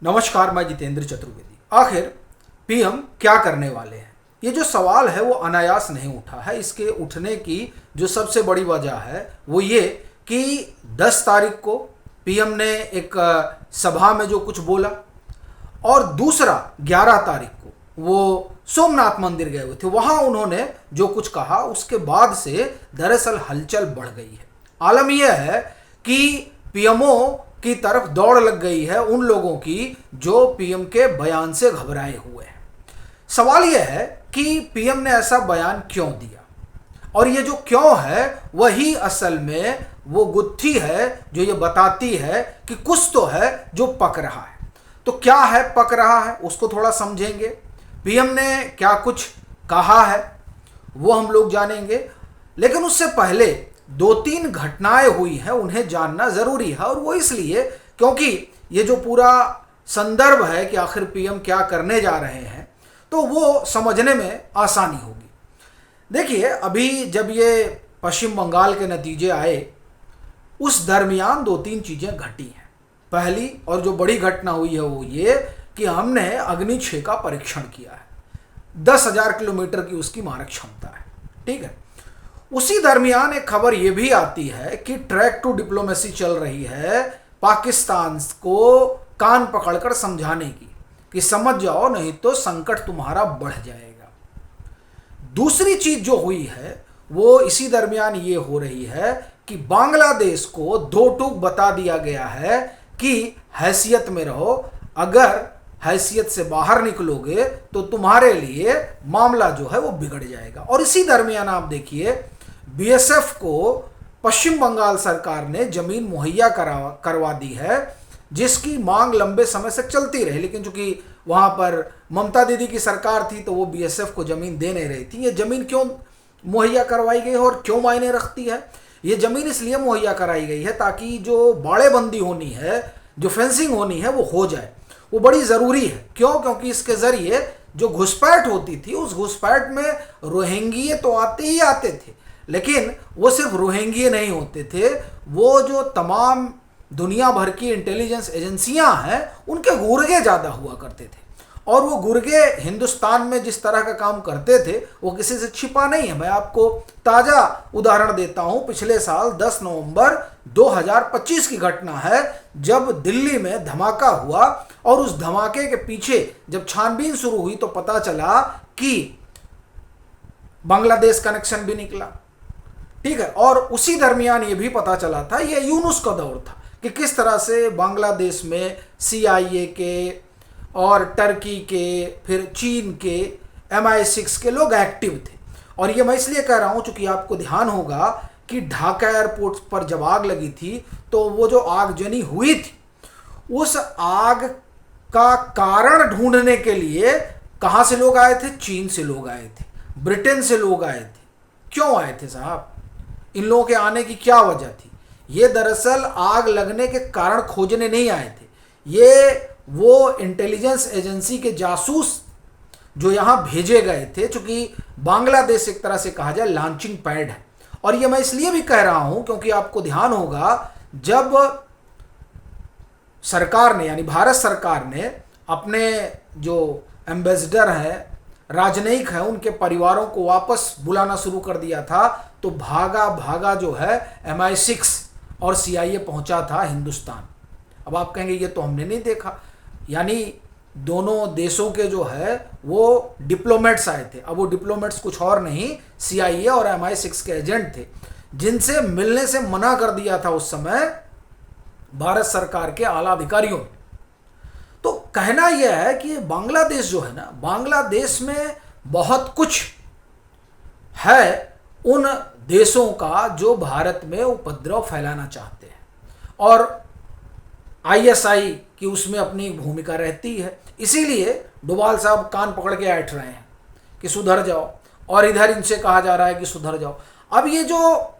नमस्कार, मैं जितेंद्र चतुर्वेदी। आखिर पीएम क्या करने वाले हैं? ये जो सवाल है वो अनायास नहीं उठा है। इसके उठने की जो सबसे बड़ी वजह है वो ये कि 10 तारीख को पीएम ने एक सभा में जो कुछ बोला और दूसरा 11 तारीख को वो सोमनाथ मंदिर गए हुए थे, वहाँ उन्होंने जो कुछ कहा उसके बाद से दरअसल हलचल बढ़ गई है। आलम यह है कि पीएमओ की तरफ दौड़ लग गई है उन लोगों की जो पीएम के बयान से घबराए हुए हैं। सवाल यह है कि पीएम ने ऐसा बयान क्यों दिया, और ये जो क्यों है वही असल में वो गुत्थी है जो ये बताती है कि कुछ तो है जो पक रहा है। तो क्या है पक रहा है उसको थोड़ा समझेंगे। पीएम ने क्या कुछ कहा है वो हम लोग जानेंगे, लेकिन उससे पहले 2-3 घटनाएं हुई हैं उन्हें जानना जरूरी है। और वो इसलिए क्योंकि ये जो पूरा संदर्भ है कि आखिर पीएम क्या करने जा रहे हैं तो वो समझने में आसानी होगी। देखिए, अभी जब ये पश्चिम बंगाल के नतीजे आए उस दरमियान 2-3 चीजें घटी हैं। पहली और जो बड़ी घटना हुई है वो ये कि हमने अग्नि 6 का परीक्षण किया है। 10,000 किलोमीटर की उसकी मारक क्षमता है, ठीक है। उसी दरमियान एक खबर यह भी आती है कि ट्रैक टू डिप्लोमेसी चल रही है पाकिस्तान को कान पकड़कर समझाने की कि समझ जाओ नहीं तो संकट तुम्हारा बढ़ जाएगा। दूसरी चीज जो हुई है वो इसी दरमियान ये हो रही है कि बांग्लादेश को दो टूक बता दिया गया है कि हैसियत में रहो, अगर हैसियत से बाहर निकलोगे तो तुम्हारे लिए मामला जो है वो बिगड़ जाएगा। और इसी दरमियान आप देखिए बीएसएफ को पश्चिम बंगाल सरकार ने जमीन मुहैया करवा दी है जिसकी मांग लंबे समय से चलती रही, लेकिन चूंकि वहां पर ममता दीदी की सरकार थी तो वो बीएसएफ को जमीन दे नहीं रही थी। ये जमीन क्यों मुहैया करवाई गई है और क्यों मायने रखती है? ये जमीन इसलिए मुहैया कराई गई है ताकि जो बाड़ेबंदी होनी है, जो फेंसिंग होनी है वो हो जाए। वो बड़ी ज़रूरी है। क्यों? क्योंकि इसके ज़रिए जो घुसपैठ होती थी उस घुसपैठ में रोहिंग्ये तो आते ही आते थे, लेकिन वो सिर्फ रोहिंग्ये नहीं होते थे, वो जो तमाम दुनिया भर की इंटेलिजेंस एजेंसियां हैं उनके गुर्गे ज़्यादा हुआ करते थे। और वो गुर्गे हिंदुस्तान में जिस तरह का काम करते थे वो किसी से छिपा नहीं है। मैं आपको ताज़ा उदाहरण देता हूँ। पिछले साल 10 नवंबर 2025 की घटना है जब दिल्ली में धमाका हुआ और उस धमाके के पीछे जब छानबीन शुरू हुई तो पता चला कि बांग्लादेश कनेक्शन भी निकला, ठीक है। और उसी दरमियान ये भी पता चला था, ये यूनुस का दौर था कि किस तरह से बांग्लादेश में CIA के और टर्की के फिर चीन के MI6 के लोग एक्टिव थे। और ये मैं इसलिए कह रहा हूँ चूँकि आपको ध्यान होगा कि ढाका एयरपोर्ट पर जब आग लगी थी तो वो जो आगजनी हुई थी उस आग का कारण ढूंढने के लिए कहाँ से लोग आए थे? चीन से लोग आए थे, ब्रिटेन से लोग आए थे। क्यों आए थे साहब? इन लोगों के आने की क्या वजह थी? ये दरअसल आग लगने के कारण खोजने नहीं आए थे। ये वो इंटेलिजेंस एजेंसी के जासूस जो यहाँ भेजे गए थे, चूंकि बांग्लादेश एक तरह से कहा जाए लॉन्चिंग पैड है। और ये मैं इसलिए भी कह रहा हूँ क्योंकि आपको ध्यान होगा जब सरकार ने यानी भारत सरकार ने अपने जो एम्बेसडर हैं, राजनयिक हैं, उनके परिवारों को वापस बुलाना शुरू कर दिया था तो भागा भागा जो है MI6 और CIA पहुंचा था हिंदुस्तान। अब आप कहेंगे ये तो हमने नहीं देखा, यानी दोनों देशों के जो है वो डिप्लोमेट्स आए थे। अब वो डिप्लोमेट्स कुछ और नहीं CIA और MI6 के एजेंट थे जिनसे मिलने से मना कर दिया था उस समय भारत सरकार के आला अधिकारियों ने। तो कहना यह है कि बांग्लादेश जो है ना, बांग्लादेश में बहुत कुछ है उन देशों का जो भारत में उपद्रव फैलाना चाहते हैं, और ISI की उसमें अपनी भूमिका रहती है। इसीलिए डोभाल साहब कान पकड़ के ऐठ रहे हैं कि सुधर जाओ, और इधर इनसे कहा जा रहा है कि सुधर जाओ। अब ये जो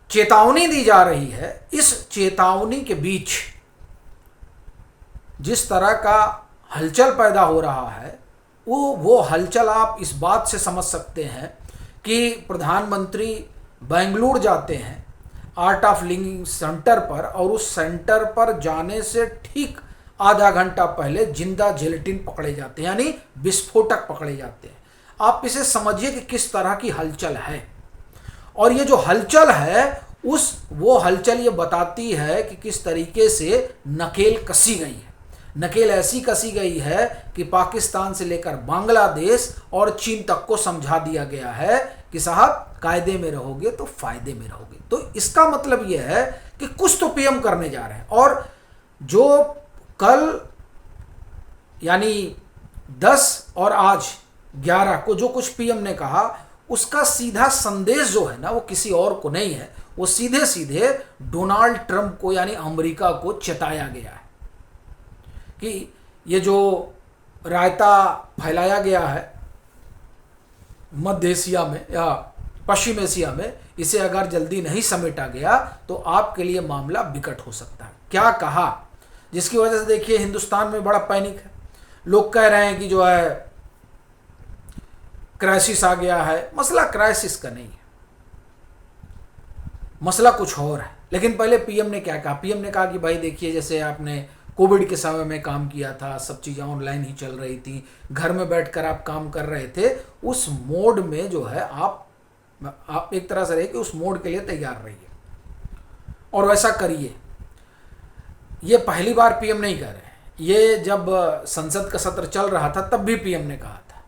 चेतावनी दी जा रही है, इस चेतावनी के बीच जिस तरह का हलचल पैदा हो रहा है वो हलचल आप इस बात से समझ सकते हैं कि प्रधानमंत्री बेंगलुरु जाते हैं आर्ट ऑफ लिविंग सेंटर पर, और उस सेंटर पर जाने से ठीक आधा घंटा पहले जिंदा जिलेटिन पकड़े जाते हैं, यानी विस्फोटक पकड़े जाते हैं। आप इसे समझिए कि किस तरह की हलचल है, और ये जो हलचल है वो हलचल ये बताती है कि किस तरीके से नकेल कसी गई है। नकेल ऐसी कसी गई है कि पाकिस्तान से लेकर बांग्लादेश और चीन तक को समझा दिया गया है कि साहब कायदे में रहोगे तो फायदे में रहोगे। तो इसका मतलब यह है कि कुछ तो पीएम करने जा रहे हैं, और जो कल यानी 10 और आज 11 को जो कुछ पीएम ने कहा, उसका सीधा संदेश जो है ना वो किसी और को नहीं है, वो सीधे सीधे डोनाल्ड ट्रंप को यानी अमेरिका को चेताया गया है कि ये जो रायता फैलाया गया है मध्य एशिया में या पश्चिम एशिया में, इसे अगर जल्दी नहीं समेटा गया तो आपके लिए मामला विकट हो सकता है। क्या कहा, जिसकी वजह से देखिए हिंदुस्तान में बड़ा पैनिक है। लोग कह रहे हैं कि जो है क्राइसिस आ गया है। मसला क्राइसिस का नहीं है, मसला कुछ और है। लेकिन पहले पीएम ने क्या कहा? पीएम ने कहा कि भाई देखिए, जैसे आपने कोविड के समय में काम किया था, सब चीज़ें ऑनलाइन ही चल रही थी, घर में बैठकर आप काम कर रहे थे, उस मोड में जो है आप एक तरह से रहे कि उस मोड के लिए तैयार रहिए और वैसा करिए। ये पहली बार पीएम नहीं कह रहे हैं, ये जब संसद का सत्र चल रहा था तब भी पीएम ने कहा था,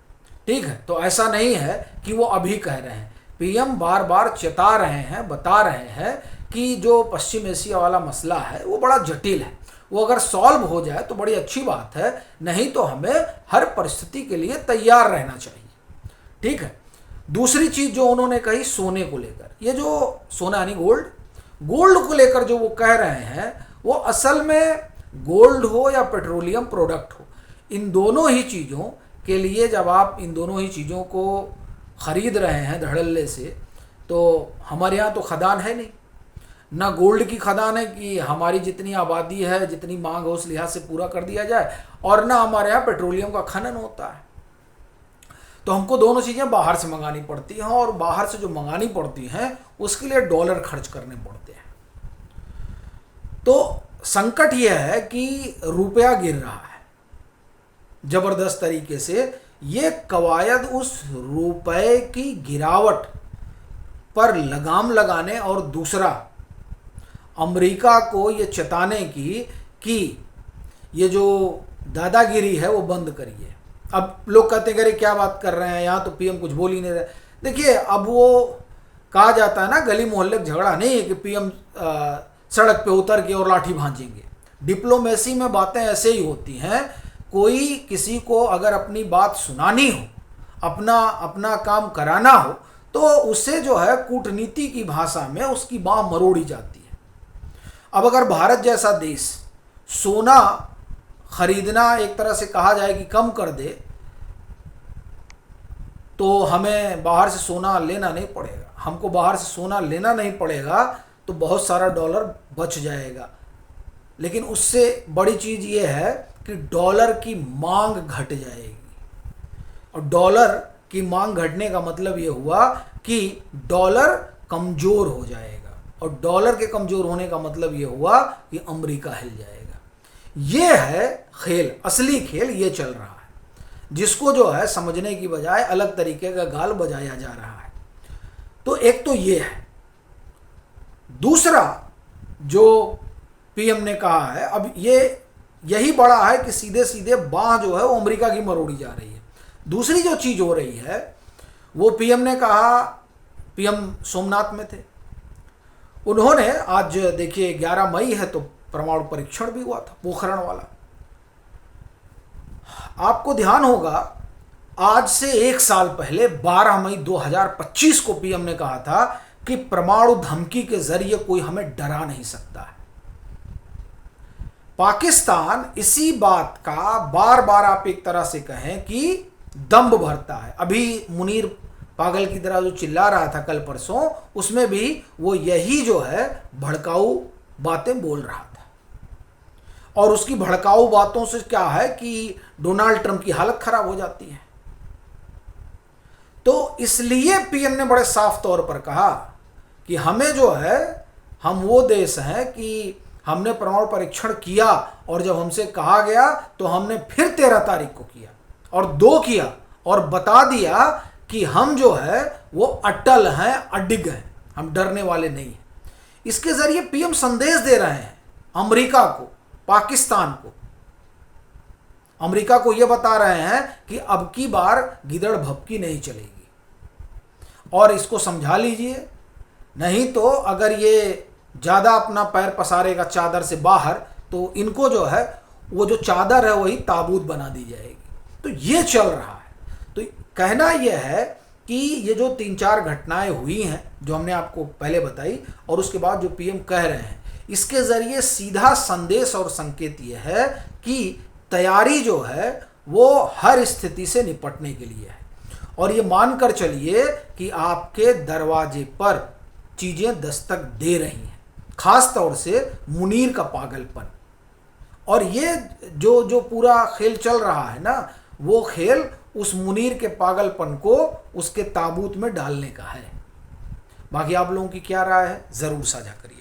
ठीक है। तो ऐसा नहीं है कि वो अभी कह रहे हैं। पीएम बार बार चेता रहे हैं, बता रहे हैं कि जो पश्चिम एशिया वाला मसला है वो बड़ा जटिल है, वो अगर सॉल्व हो जाए तो बड़ी अच्छी बात है, नहीं तो हमें हर परिस्थिति के लिए तैयार रहना चाहिए, ठीक है। दूसरी चीज जो उन्होंने कही सोने को लेकर, ये जो सोना यानी गोल्ड को लेकर जो वो कह रहे हैं, वो असल में गोल्ड हो या पेट्रोलियम प्रोडक्ट हो, इन दोनों ही चीज़ों के लिए जब आप इन दोनों ही चीज़ों को ख़रीद रहे हैं धड़ल्ले से, तो हमारे यहाँ तो खदान है नहीं, ना गोल्ड की खदान है कि हमारी जितनी आबादी है, जितनी मांग है उस लिहाज से पूरा कर दिया जाए, और ना हमारे यहाँ पेट्रोलियम का खनन होता है। तो हमको दोनों चीज़ें बाहर से मंगानी पड़ती हैं, और बाहर से जो मंगानी पड़ती हैं उसके लिए डॉलर खर्च करने पड़ते हैं। तो संकट यह है कि रुपया गिर रहा है ज़बरदस्त तरीके से। ये कवायद उस रुपए की गिरावट पर लगाम लगाने और दूसरा अमेरिका को ये चेताने की कि ये जो दादागिरी है वो बंद करिए। अब लोग कहते हैं कि क्या बात कर रहे हैं, यहाँ तो पीएम कुछ बोल ही नहीं रहे। देखिए, अब वो कहा जाता है ना, गली मोहल्ले का झगड़ा नहीं है कि पीएम सड़क पे उतर के और लाठी भांजेंगे। डिप्लोमेसी में बातें ऐसे ही होती हैं। कोई किसी को अगर अपनी बात सुनानी हो, अपना काम कराना हो, तो उससे जो है कूटनीति की भाषा में उसकी बाँह मरोड़ी जाती है। अब अगर भारत जैसा देश सोना खरीदना एक तरह से कहा जाए कि कम कर दे, तो हमें बाहर से सोना लेना नहीं पड़ेगा। हमको बाहर से सोना लेना नहीं पड़ेगा तो बहुत सारा डॉलर बच जाएगा। लेकिन उससे बड़ी चीज़ ये है कि डॉलर की मांग घट जाएगी, और डॉलर की मांग घटने का मतलब ये हुआ कि डॉलर कमज़ोर हो जाएगा, और डॉलर के कमज़ोर होने का मतलब ये हुआ कि अमेरिका हिल जाएगा। ये है खेल, असली खेल ये चल रहा है, जिसको जो है समझने की बजाय अलग तरीके का गाल बजाया जा रहा है। तो एक तो ये है। दूसरा जो पीएम ने कहा है, अब यही बड़ा है कि सीधे सीधे बाँह जो है वो अमेरिका की मरोड़ी जा रही है। दूसरी जो चीज़ हो रही है वो पीएम ने कहा, पीएम सोमनाथ में थे, उन्होंने आज देखिए 11 मई है तो परमाणु परीक्षण भी हुआ था पोखरण वाला। आपको ध्यान होगा आज से 1 साल पहले 12 मई 2025 को पीएम ने कहा था कि परमाणु धमकी के जरिए कोई हमें डरा नहीं सकता है। पाकिस्तान इसी बात का बार बार आप एक तरह से कहें कि दम्भ भरता है। अभी मुनीर पागल की तरह जो चिल्ला रहा था कल परसों, उसमें भी वो यही जो है भड़काऊ बातें बोल रहा था। और उसकी भड़काऊ बातों से क्या है कि डोनाल्ड ट्रंप की हालत खराब हो जाती है। तो इसलिए पीएम ने बड़े साफ तौर पर कहा कि हमें जो है, हम वो देश हैं कि हमने परमाणु परीक्षण किया और जब हमसे कहा गया तो हमने फिर 13 तारीख को किया और 2 किया और बता दिया कि हम जो है वो अटल हैं, अडिग हैं, हम डरने वाले नहीं हैं। इसके जरिए पीएम संदेश दे रहे हैं अमेरिका को, पाकिस्तान को। अमेरिका को यह बता रहे हैं कि अब की बार गिदड़ भभकी नहीं चलेगी और इसको समझा लीजिए, नहीं तो अगर ये ज़्यादा अपना पैर पसारेगा चादर से बाहर तो इनको जो है वो जो चादर है वही ताबूत बना दी जाएगी। तो ये चल रहा है। तो कहना यह है कि ये जो 3-4 घटनाएं हुई हैं जो हमने आपको पहले बताई और उसके बाद जो पीएम कह रहे हैं, इसके ज़रिए सीधा संदेश और संकेत ये है कि तैयारी जो है वो हर स्थिति से निपटने के लिए है और ये मानकर चलिए कि आपके दरवाजे पर चीज़ें दस्तक दे रही हैं, खास तौर से मुनीर का पागलपन। और ये जो पूरा खेल चल रहा है ना, वो खेल उस मुनीर के पागलपन को उसके ताबूत में डालने का है। बाकी आप लोगों की क्या राय है, ज़रूर साझा करिए।